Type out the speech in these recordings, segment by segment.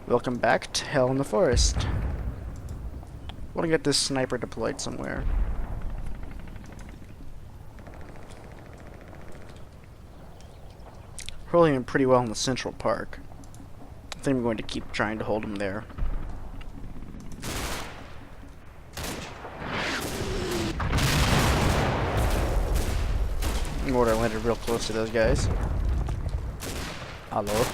Welcome back to Hell in the Forest. I want to get this sniper deployed somewhere. Holding him pretty well in the central park. I think I'm going to keep trying to hold him there. Mortar landed real close to those guys. Hello.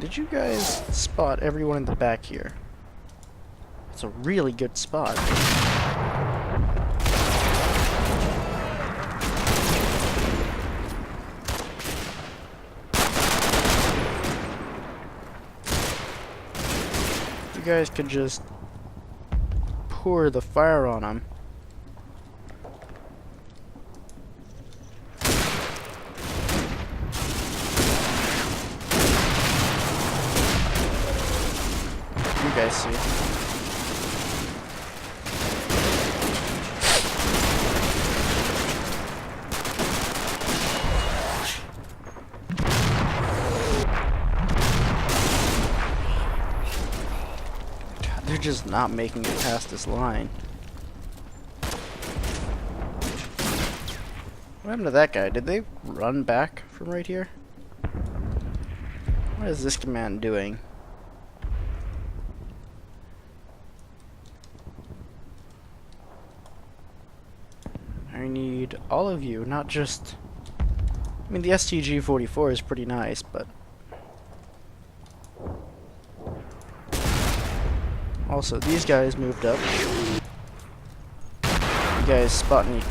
Did you guys spot everyone in the back here? It's a really good spot. You guys could just pour the fire on them. You guys see. God, they're just not making it past this line. What happened to that guy? Did they run back from right here? What is this command doing? I need all of you, not just... I mean, the STG-44 is pretty nice, but... Also, these guys moved up. You guys spot any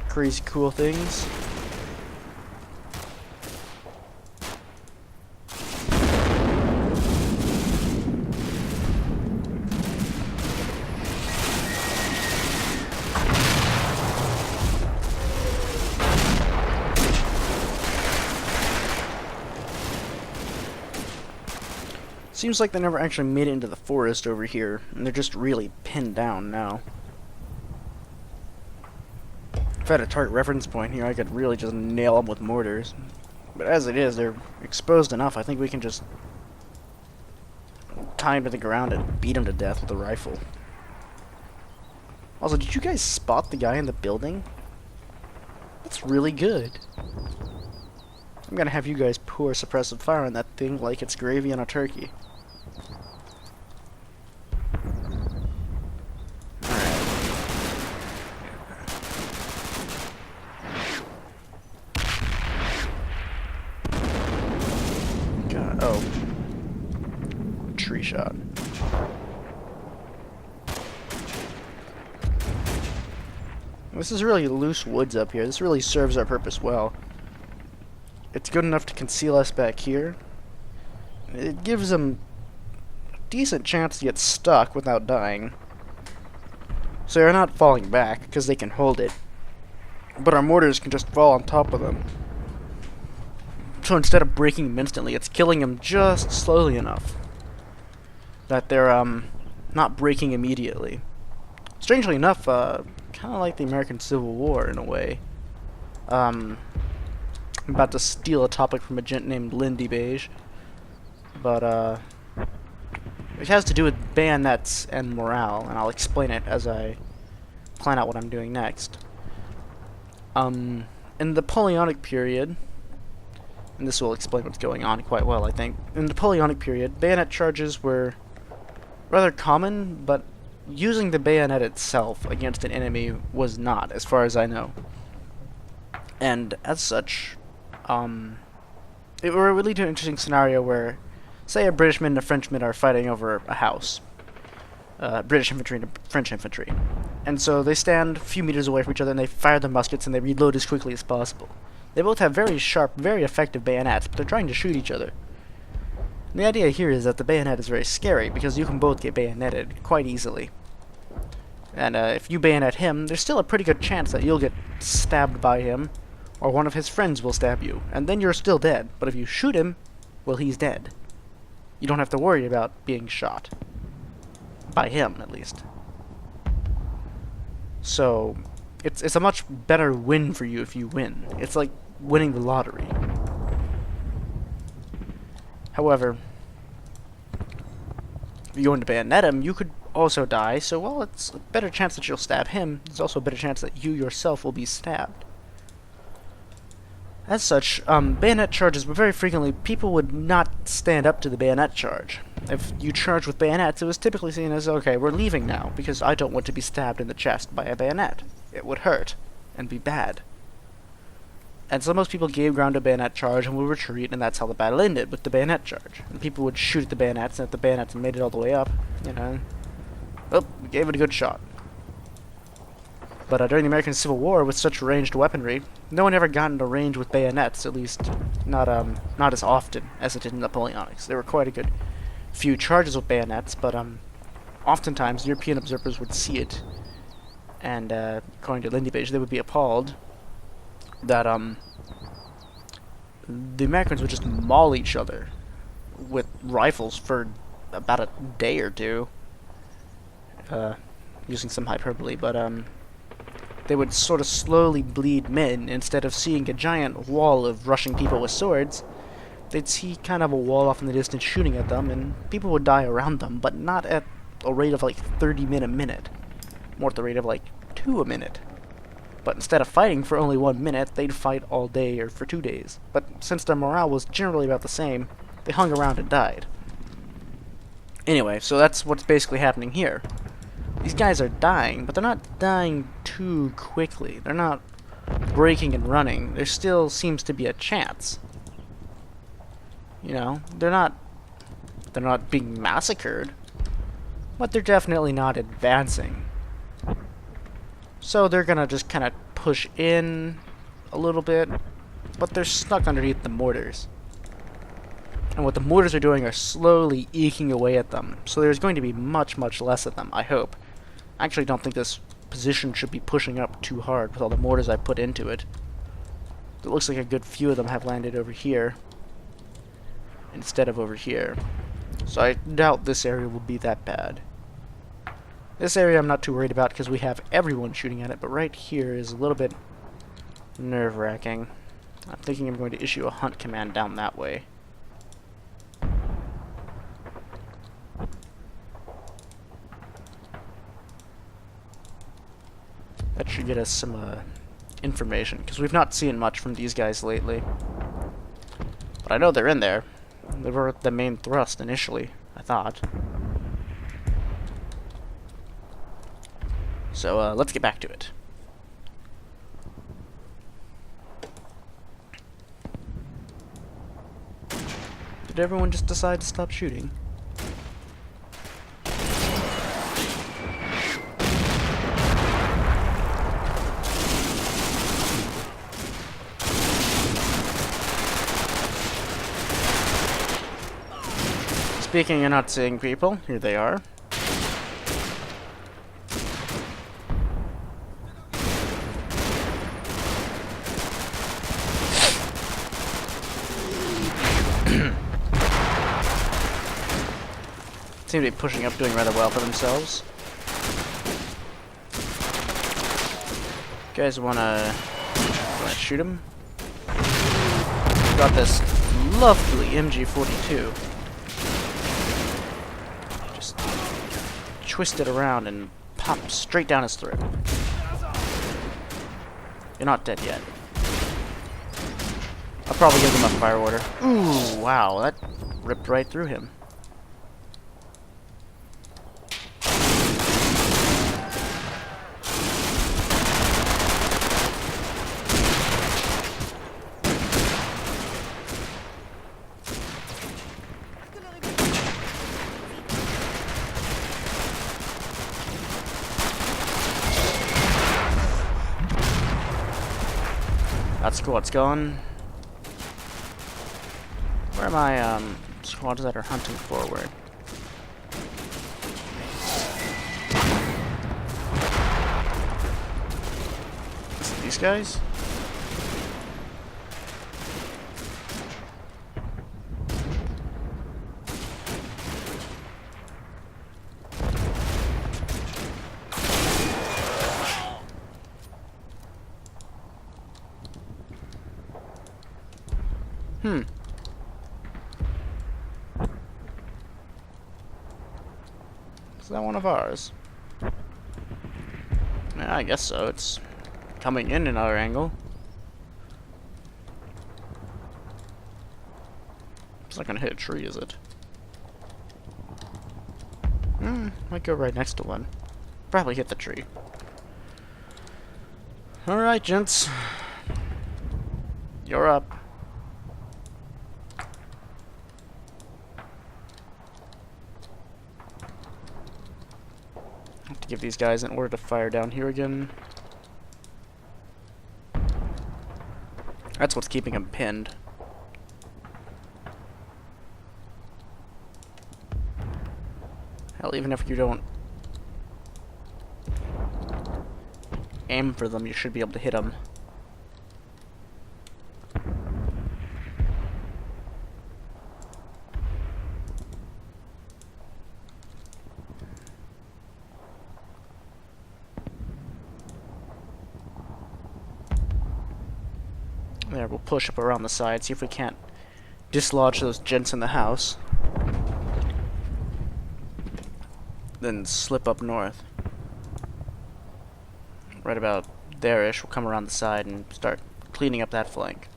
crazy cool things? Seems like they never actually made it into the forest over here, and they're just really pinned down now. If I had a target reference point here, I could really just nail them with mortars. But as it is, they're exposed enough. I think we can just tie them to the ground and beat them to death with a rifle. Also, did you guys spot the guy in the building? That's really good. I'm gonna have you guys pour suppressive fire on that thing like it's gravy on a turkey. God, oh. Tree shot. This is really loose woods up here. This really serves our purpose well. It's good enough to conceal us back here. It gives them a decent chance to get stuck without dying. So they're not falling back, because they can hold it. But our mortars can just fall on top of them. So instead of breaking them instantly, it's killing them just slowly enough that they're not breaking immediately. Strangely enough, kind of like the American Civil War in a way. I'm about to steal a topic from a gent named Lindy Beige, but it has to do with bayonets and morale, and I'll explain it as I plan out what I'm doing next. In the Napoleonic period, and this will explain what's going on quite well, I think. In the Napoleonic period, bayonet charges were rather common, but using the bayonet itself against an enemy was not, as far as I know. And as such, it would lead to an interesting scenario where, say, a Britishman and a Frenchman are fighting over a house. British infantry and French infantry. And so they stand a few meters away from each other and they fire their muskets and they reload as quickly as possible. They both have very sharp, very effective bayonets, but they're trying to shoot each other. And the idea here is that the bayonet is very scary because you can both get bayoneted quite easily. And if you bayonet him, there's still a pretty good chance that you'll get stabbed by him, or one of his friends will stab you, and then you're still dead. But if you shoot him, well, he's dead. You don't have to worry about being shot. By him, at least. So, it's a much better win for you if you win. It's like winning the lottery. However, if you're going to bayonet him, you could also die, so while it's a better chance that you'll stab him, there's also a better chance that you yourself will be stabbed. As such, bayonet charges, but very frequently people would not stand up to the bayonet charge. If you charge with bayonets, it was typically seen as, okay, we're leaving now, because I don't want to be stabbed in the chest by a bayonet. It would hurt, and be bad. And so most people gave ground to bayonet charge and would retreat, and that's how the battle ended, with the bayonet charge. And people would shoot at the bayonets, and if the bayonets made it all the way up, you know, well, we gave it a good shot. But during the American Civil War, with such ranged weaponry, no one ever got into range with bayonets, at least not as often as it did in Napoleonics. There were quite a good few charges with bayonets, but oftentimes European observers would see it, and according to Lindy Page, they would be appalled that the Americans would just maul each other with rifles for about a day or two, using some hyperbole, but they would sort of slowly bleed men. Instead of seeing a giant wall of rushing people with swords, they'd see kind of a wall off in the distance shooting at them, and people would die around them, but not at a rate of like 30 men a minute. More at the rate of like 2 a minute. But instead of fighting for only 1 minute, they'd fight all day or for 2 days. But since their morale was generally about the same, they hung around and died. Anyway, so that's what's basically happening here. These guys are dying, but they're not dying too quickly. They're not breaking and running. There still seems to be a chance. You know, they're not being massacred, but they're definitely not advancing. So they're gonna just kind of push in a little bit, but they're stuck underneath the mortars. And what the mortars are doing are slowly eking away at them. So there's going to be much, much less of them, I hope. I actually don't think this position should be pushing up too hard with all the mortars I put into it. It looks like a good few of them have landed over here instead of over here. So I doubt this area will be that bad. This area I'm not too worried about because we have everyone shooting at it, but right here is a little bit nerve-wracking. I'm thinking I'm going to issue a hunt command down that way. That should get us some information, because we've not seen much from these guys lately. But I know they're in there. They were the main thrust initially, I thought. So let's get back to it. Did everyone just decide to stop shooting? Speaking of not seeing people, here they are. Seem to be pushing up, doing rather well for themselves. You guys wanna shoot him? Got this lovely MG42. Just twist it around and pop straight down his throat. You're not dead yet. I'll probably give him a fire order. Ooh, wow, that ripped right through him. That's cool, it's going. Where are my squads that are hunting forward? Is it these guys? Hmm. Is that one of ours? Yeah, I guess so. It's coming in another angle. It's not gonna hit a tree, is it? Might go right next to one. Probably hit the tree. Alright, gents. You're up. Have to give these guys an order to fire down here again. That's what's keeping them pinned. Hell, even if you don't aim for them, you should be able to hit them. There, we'll push up around the side, see if we can't dislodge those gents in the house. Then slip up north. Right about there-ish, we'll come around the side and start cleaning up that flank.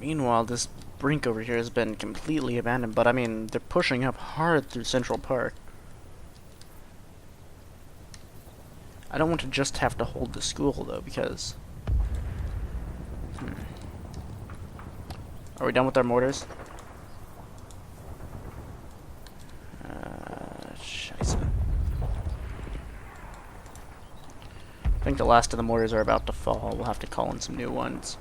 Meanwhile, this Brink over here has been completely abandoned, but I mean, they're pushing up hard through Central Park. I don't want to just have to hold the school, though, because... Are we done with our mortars? Scheisse. I think the last of the mortars are about to fall. We'll have to call in some new ones.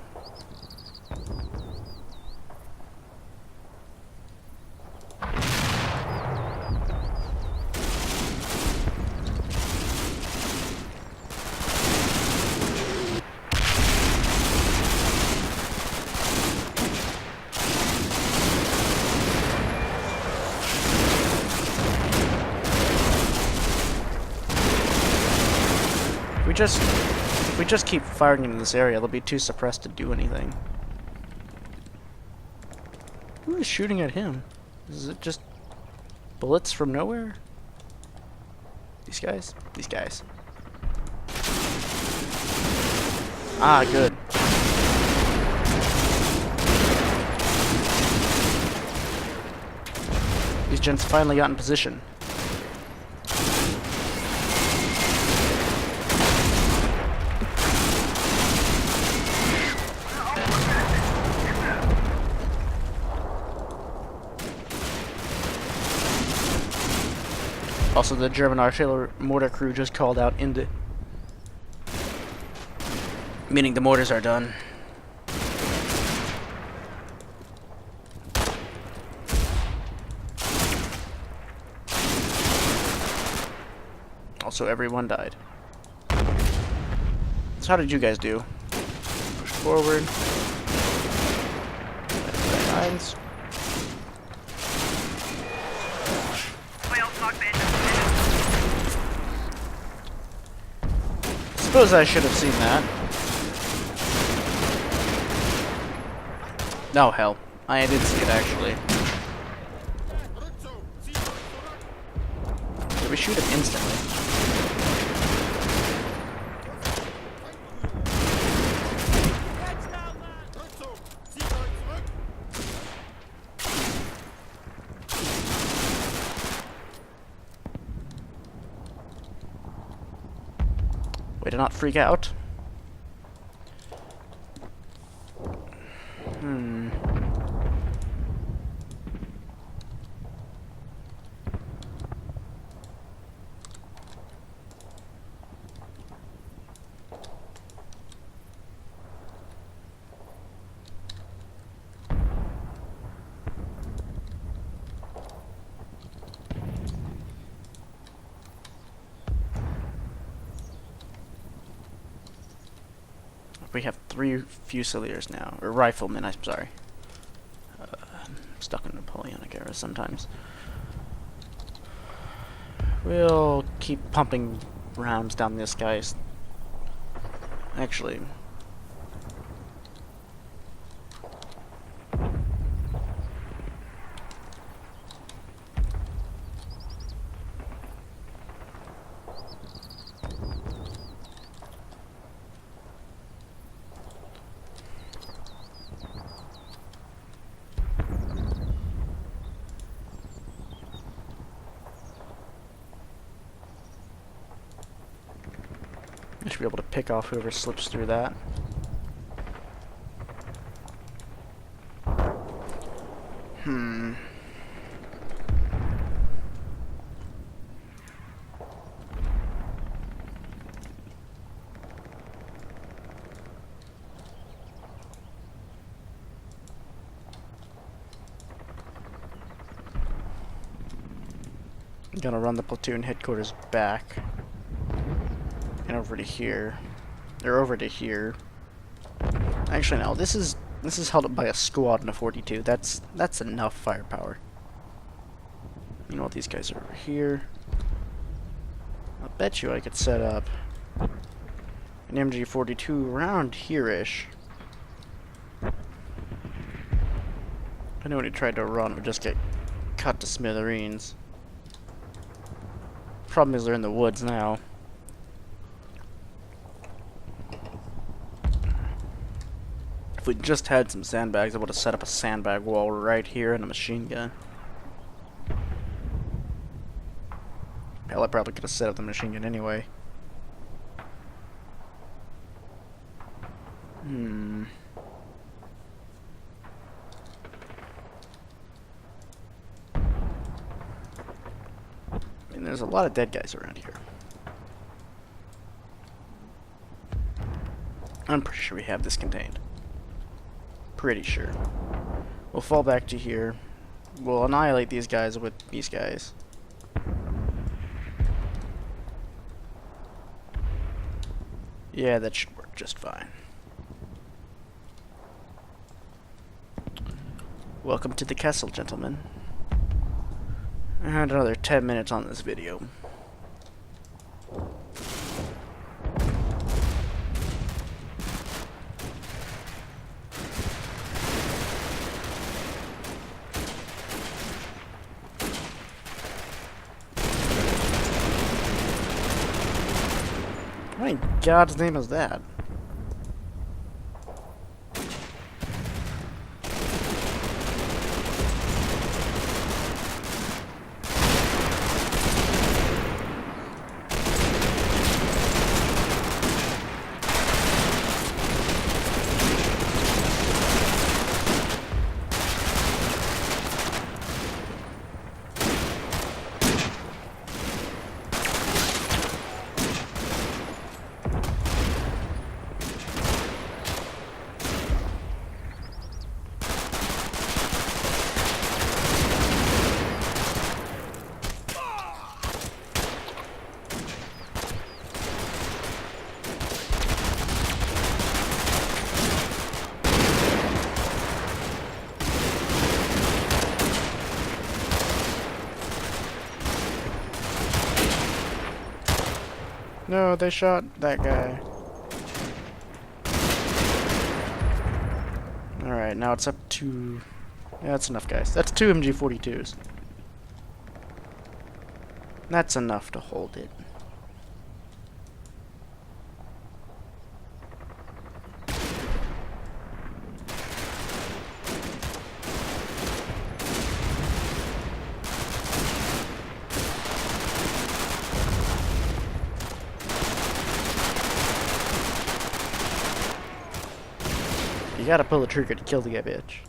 If we just keep firing in this area, they'll be too suppressed to do anything. Who is shooting at him? Is it just bullets from nowhere? These guys? These guys. Ah, good. These gents finally got in position. Also, the German artillery mortar crew just called out into... Meaning the mortars are done. Also, everyone died. So how did you guys do? Push forward. Lines. Suppose I should have seen that. No, hell. I did see it, actually. Did we shoot him instantly? Way to not freak out. We have 3 Fusiliers now, or riflemen, I'm sorry. I'm stuck in Napoleonic era sometimes. We'll keep pumping rounds down this guy's... Actually... I should be able to pick off whoever slips through that. I'm gonna run the platoon headquarters back. And over to here. They're over to here. Actually, no. This is held up by a squad and a 42. That's enough firepower. You know what? These guys are over here. I'll bet you I could set up an MG42 around here-ish. Anyone who tried to run would just get cut to smithereens. Problem is they're in the woods now. If we just had some sandbags, I would have set up a sandbag wall right here and a machine gun. Hell, I probably could have set up the machine gun anyway. I mean, there's a lot of dead guys around here. I'm pretty sure we have this contained. Pretty sure. We'll fall back to here. We'll annihilate these guys with these guys. Yeah, that should work just fine. Welcome to the castle, gentlemen. And another 10 minutes on this video. What in God's name is that? No, they shot that guy. Alright, now it's up to... Yeah, that's enough, guys. That's 2 MG42s. That's enough to hold it. You gotta pull the trigger to kill the bitch.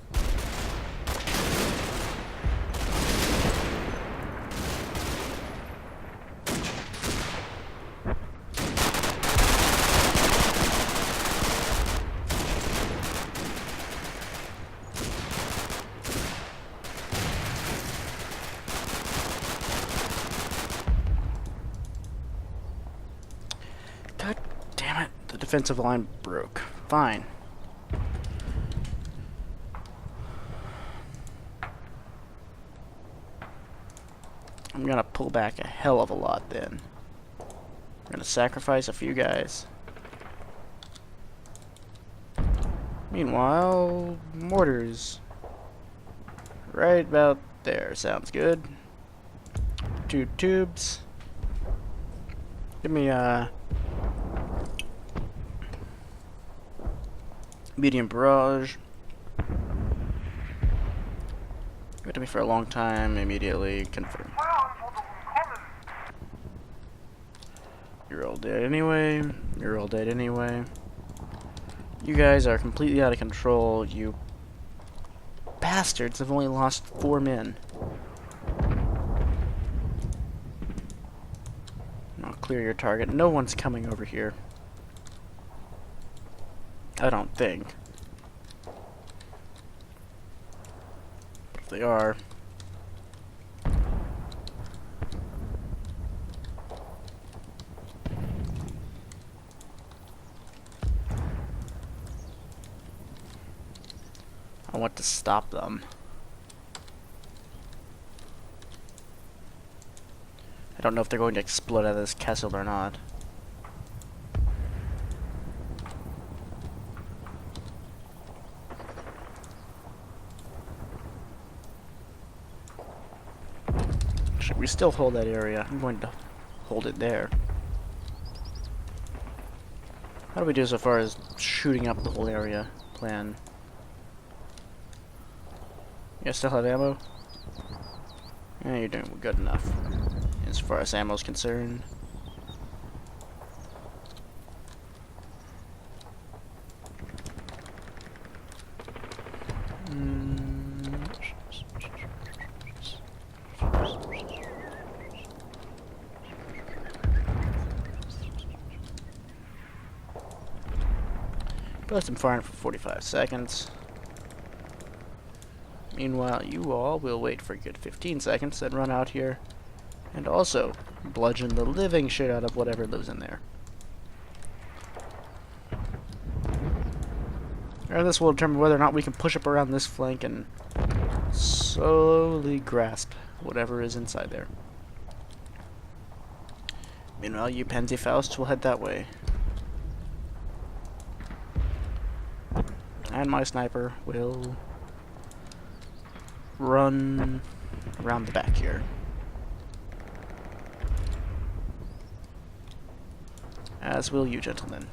God damn it, the defensive line broke. Fine. I'm gonna pull back a hell of a lot then. We're gonna sacrifice a few guys. Meanwhile, mortars. Right about there. Sounds good. 2 tubes. Give me a medium barrage. Give it to me for a long time. Immediately confirm. You're all dead anyway. You're all dead anyway. You guys are completely out of control. You bastards have only lost 4 men. Now clear your target. No one's coming over here. I don't think. But if they are... I want to stop them. I don't know if they're going to explode out of this castle or not. Should we still hold that area? I'm going to hold it there. How do we do so far as shooting up the whole area plan? You guys still have ammo? Yeah, you're doing good enough. As far as ammo's concerned. Blast him firing for 45 seconds. Meanwhile, you all will wait for a good 15 seconds, then run out here and also bludgeon the living shit out of whatever lives in there. And this will determine whether or not we can push up around this flank and slowly grasp whatever is inside there. Meanwhile, you Pansy Faust will head that way. And my sniper will run around the back here. As will you, gentlemen.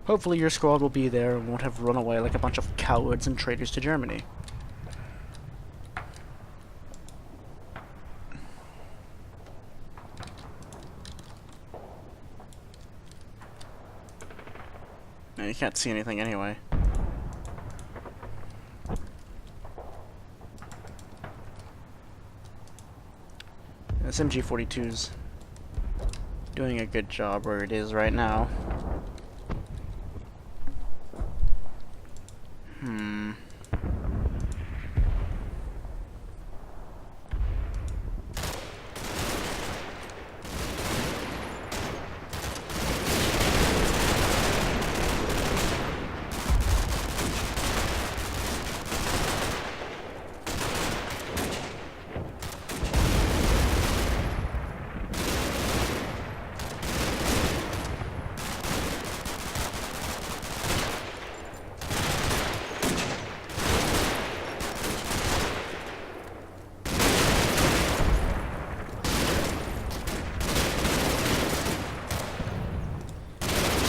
Hopefully your squad will be there and won't have run away like a bunch of cowards and traitors to Germany. You can't see anything anyway. This MG42's doing a good job where it is right now.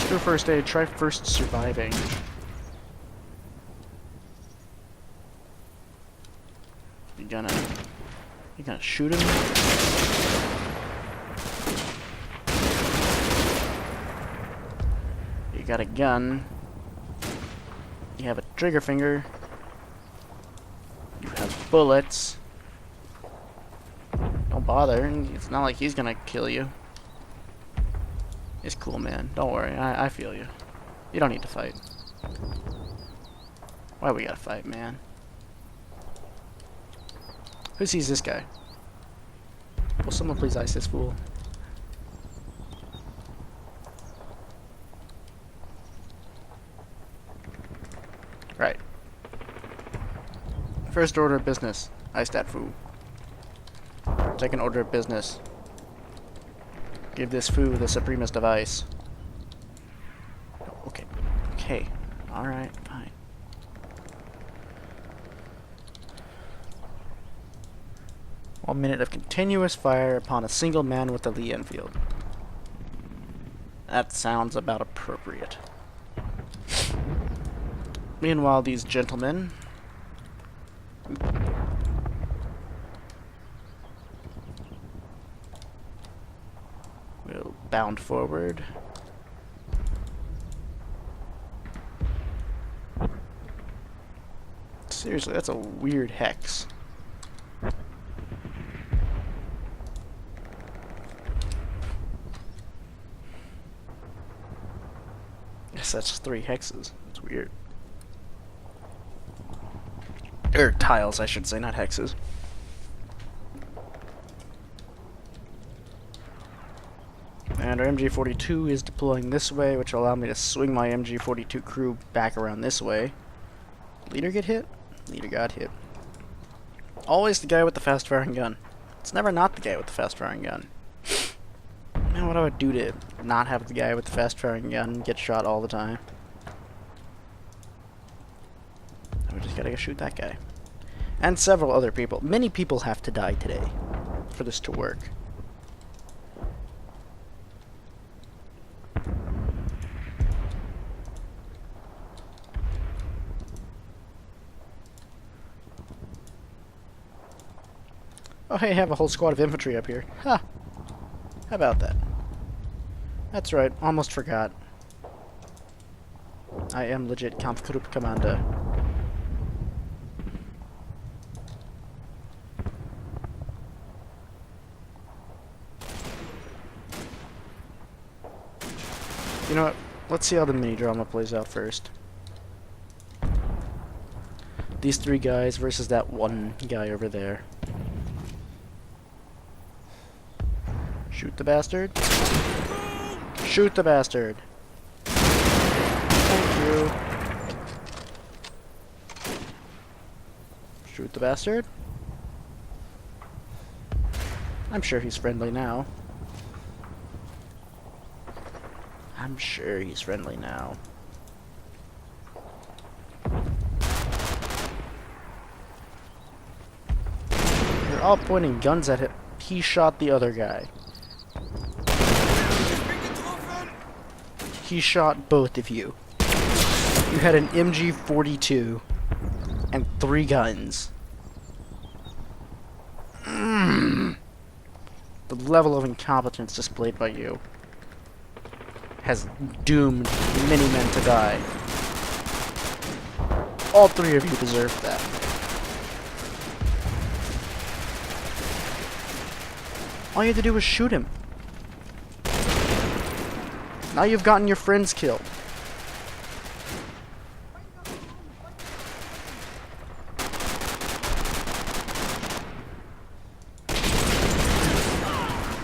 Screw first aid, try first surviving. You gonna shoot him? You got a gun. You have a trigger finger. You have bullets. Don't bother. It's not like he's gonna kill you. It's cool, man. Don't worry. I feel you. You don't need to fight. Why we gotta fight, man? Who sees this guy? Will someone please ice this fool? Right. First order of business. Ice that food. Second order of business. Give this food the supremest of ice. Okay. Okay. Alright, fine. 1 minute of continuous fire upon a single man with a Lee Enfield. That sounds about appropriate. Meanwhile, these gentlemen will bound forward. Seriously, that's a weird hex. Yes, that's 3 hexes. That's weird. Or tiles, I should say, not hexes. And our MG42 is deploying this way, which will allow me to swing my MG42 crew back around this way. Leader get hit? Leader got hit. Always the guy with the fast-firing gun. It's never not the guy with the fast-firing gun. Man, what do I do to not have the guy with the fast-firing gun get shot all the time? We just gotta go shoot that guy. And several other people. Many people have to die today for this to work. Oh hey, I have a whole squad of infantry up here. Ha! How about that? That's right, almost forgot. I am legit Kampfgruppkommando. You know what? Let's see how the mini-drama plays out first. These 3 guys versus that 1 guy over there. Shoot the bastard. Shoot the bastard. Thank you. Shoot the bastard. I'm sure he's friendly now. I'm sure he's friendly now. You're all pointing guns at him. He shot the other guy. He shot both of you. You had an MG42 and 3 guns. The level of incompetence displayed by you has doomed many men to die. All 3 of you deserve that. All you had to do was shoot him. Now you've gotten your friends killed.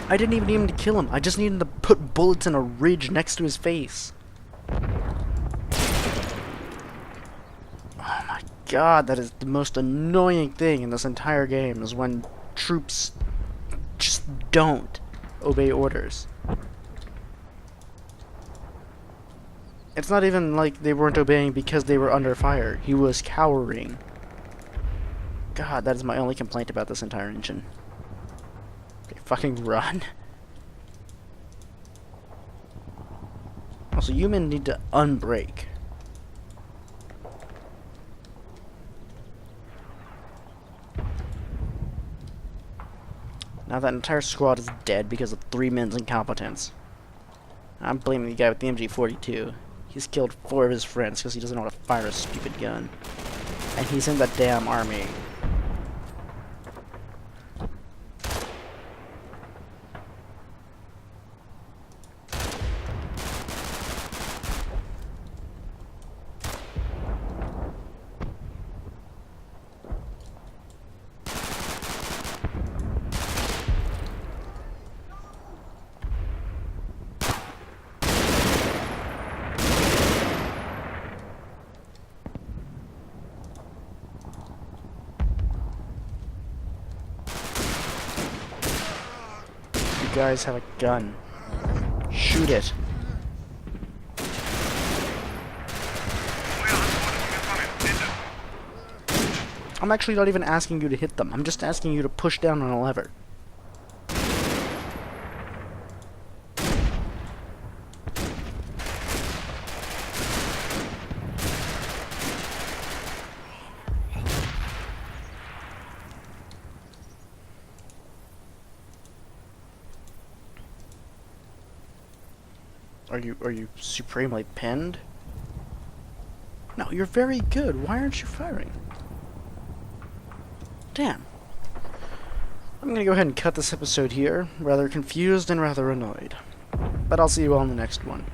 I didn't even need him to kill him. I just needed to put bullets in a ridge next to his face. Oh my god, that is the most annoying thing in this entire game, is when troops just don't obey orders. It's not even like they weren't obeying because they were under fire. He was cowering. God, that is my only complaint about this entire engine. Okay, fucking run. Also, you men need to unbrake. Now that entire squad is dead because of 3 men's incompetence. I'm blaming the guy with the MG42. He's killed 4 of his friends because he doesn't know how to fire a stupid gun. And he's in the damn army. guys have a gun. Shoot it. I'm actually not even asking you to hit them. I'm just asking you to push down on a lever. Are you supremely pinned? No, you're very good. Why aren't you firing? Damn. I'm gonna go ahead and cut this episode here. Rather confused and rather annoyed. But I'll see you all in the next one.